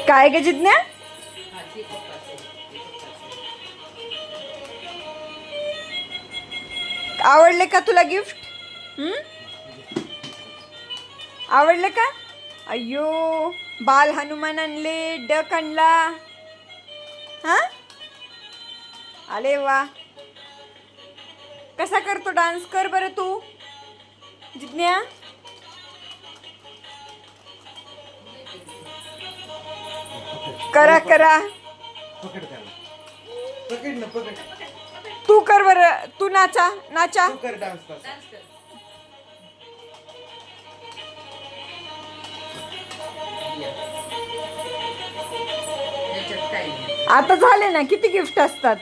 काय ग जिज्ञा? आवडले का तुला गिफ्ट? आवडले का? अय्यो, बाल हनुमान आणले, डक आणला. हा, अरे वा. कसा करतो डान्स? कर बरं तू जिज्ञा. करा करा. पकड त्याला. पकड ना, पकड. तू कर बरं, तू नाचा नाचा. तू कर डान्स तसा. आता झाले ना, किती गिफ्ट असतात.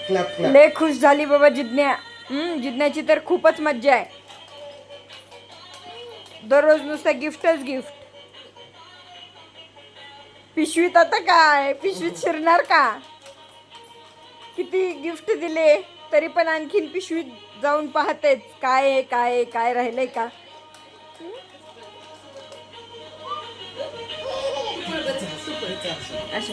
Clap clap. लय खुश झाली बाबा जिज्ञा. जिज्ञाची तर खूपच मज्जा आहे. दररोज नुसतं गिफ्टच गिफ्ट. पिशवीत आता काय, पिशवीत शिरणार का? किती गिफ्ट दिले तरी पण आणखीन पिशवीत जाऊन पाहतेच काय आहे, काय आहे, काय राहिलंय का. अशी